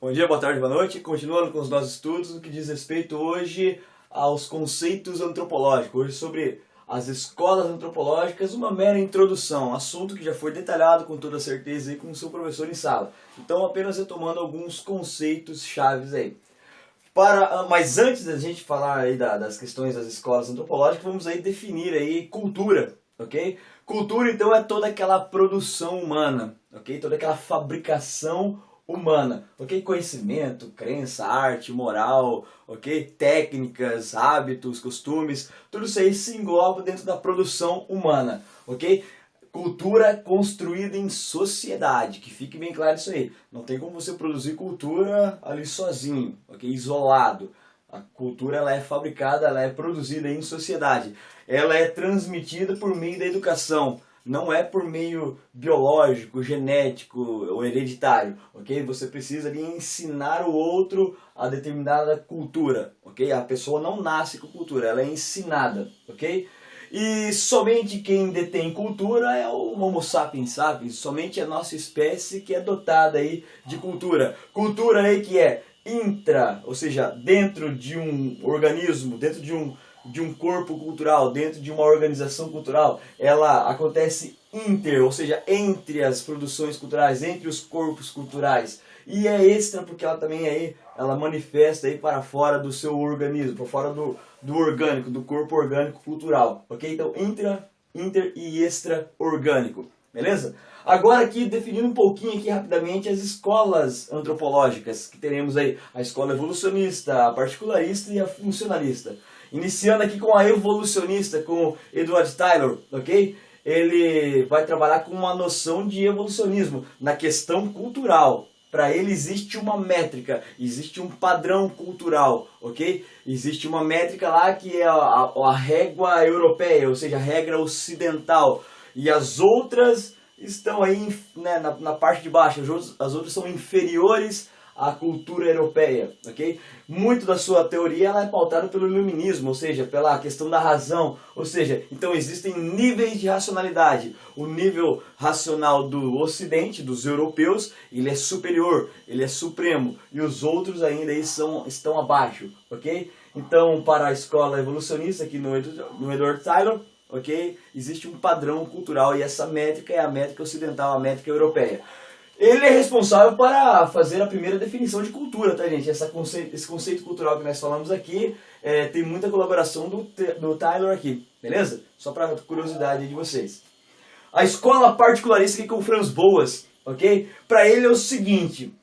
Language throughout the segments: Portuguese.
Bom dia, boa tarde, boa noite. Continuando com os nossos estudos, no que diz respeito hoje aos conceitos antropológicos. Hoje sobre as escolas antropológicas, uma mera introdução, assunto que já foi detalhado com toda certeza aí com o seu professor em sala. Então, apenas retomando alguns conceitos chaves aí. Mas antes da gente falar aí das questões das escolas antropológicas, vamos aí definir aí cultura, ok? Cultura, então, é toda aquela produção humana, ok? Toda aquela fabricação humana, ok? Conhecimento, crença, arte, moral, ok? Técnicas, hábitos, costumes, tudo isso aí se engloba dentro da produção humana, ok? Cultura construída em sociedade, que fique bem claro isso aí. Não tem como você produzir cultura ali sozinho, ok? Isolado. A cultura ela é fabricada, ela é produzida em sociedade. Ela é transmitida por meio da educação. Não é por meio biológico, genético ou hereditário, ok? Você precisa ali ensinar o outro a determinada cultura, ok? A pessoa não nasce com cultura, ela é ensinada, ok? E somente quem detém cultura é o Homo sapiens sapiens, somente a nossa espécie que é dotada aí de cultura. Cultura aí que é ou seja, dentro de um organismo, dentro de um corpo cultural, dentro de uma organização cultural, ela acontece ou seja, entre as produções culturais, entre os corpos culturais. E é extra porque ela também aí, ela manifesta aí para fora do seu organismo, para fora do orgânico, do corpo orgânico cultural, ok? Então, inter e extra orgânico, beleza? Agora aqui, definindo um pouquinho aqui rapidamente as escolas antropológicas que teremos aí, a escola evolucionista, a particularista e a funcionalista. Iniciando aqui com a evolucionista, com Edward Tylor, ok? Ele vai trabalhar com uma noção de evolucionismo na questão cultural. Para ele existe uma métrica, existe um padrão cultural, ok? Existe uma métrica lá que é a régua europeia, ou seja, a regra ocidental. E as outras estão aí né, na parte de baixo, as outras são inferiores à cultura europeia, ok? Muito da sua teoria ela é pautada pelo iluminismo, ou seja, pela questão da razão, ou seja, então existem níveis de racionalidade. O nível racional do Ocidente, dos europeus, ele é superior, ele é supremo, e os outros ainda aí estão abaixo, ok? Então, para a escola evolucionista aqui no Edward Tylor, ok? Existe um padrão cultural e essa métrica é a métrica ocidental, a métrica europeia. Ele é responsável para fazer a primeira definição de cultura, tá, gente? Esse conceito cultural que nós falamos aqui tem muita colaboração do Tylor aqui, beleza? Só para curiosidade de vocês. A escola particularista aqui com o Franz Boas, ok? Para ele é o seguinte,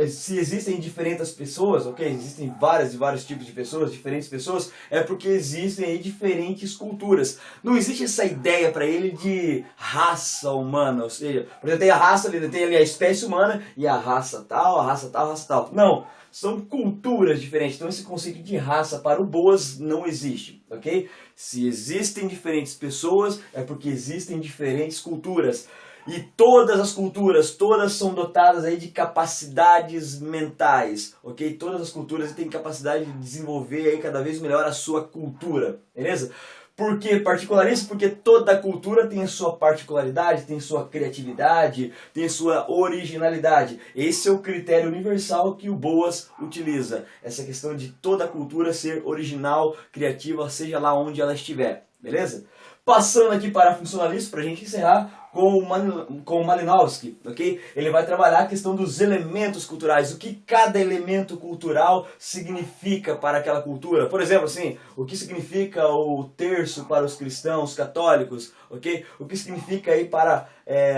se existem diferentes pessoas, ok? Existem vários tipos de pessoas, diferentes pessoas, é porque existem aí diferentes culturas. Não existe essa ideia para ele de raça humana, ou seja, por exemplo, tem a raça, ele tem ali a espécie humana e a raça tal, a raça tal, a raça tal. Não, são culturas diferentes. Então esse conceito de raça para o Boas não existe, ok? Se existem diferentes pessoas, é porque existem diferentes culturas. E todas as culturas, todas são dotadas aí de capacidades mentais, ok? Todas as culturas têm capacidade de desenvolver aí cada vez melhor a sua cultura, beleza? Por que particularista? Porque toda cultura tem a sua particularidade, tem sua criatividade, tem sua originalidade. Esse é o critério universal que o Boas utiliza. Essa questão de toda cultura ser original, criativa, seja lá onde ela estiver, beleza? Passando aqui para a funcionalista, para a gente encerrar com o Malinowski, ok? Ele vai trabalhar a questão dos elementos culturais, o que cada elemento cultural significa para aquela cultura. Por exemplo, assim, o que significa o terço para os cristãos católicos, ok? O que significa aí para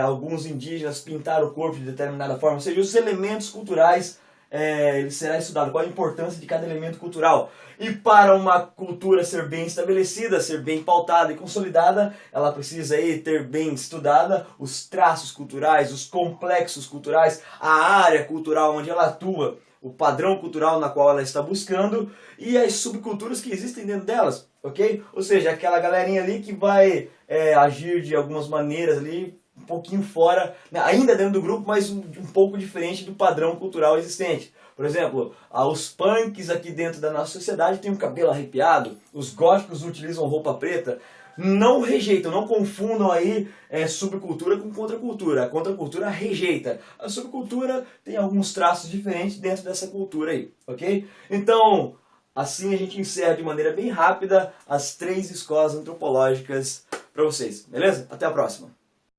alguns indígenas pintar o corpo de determinada forma, ou seja, os elementos culturais ele será estudado, qual a importância de cada elemento cultural. E para uma cultura ser bem estabelecida, ser bem pautada e consolidada, ela precisa aí ter bem estudada os traços culturais, os complexos culturais, a área cultural onde ela atua, o padrão cultural na qual ela está buscando e as subculturas que existem dentro delas, ok? Ou seja, aquela galerinha ali que vai agir de algumas maneiras ali, um pouquinho fora, ainda dentro do grupo, mas um pouco diferente do padrão cultural existente. Por exemplo, os punks aqui dentro da nossa sociedade têm um cabelo arrepiado, os góticos utilizam roupa preta, não rejeitam, não confundam aí subcultura com contracultura. A contracultura rejeita. A subcultura tem alguns traços diferentes dentro dessa cultura aí, ok? Então, assim a gente encerra de maneira bem rápida as 3 escolas antropológicas para vocês, beleza? Até a próxima!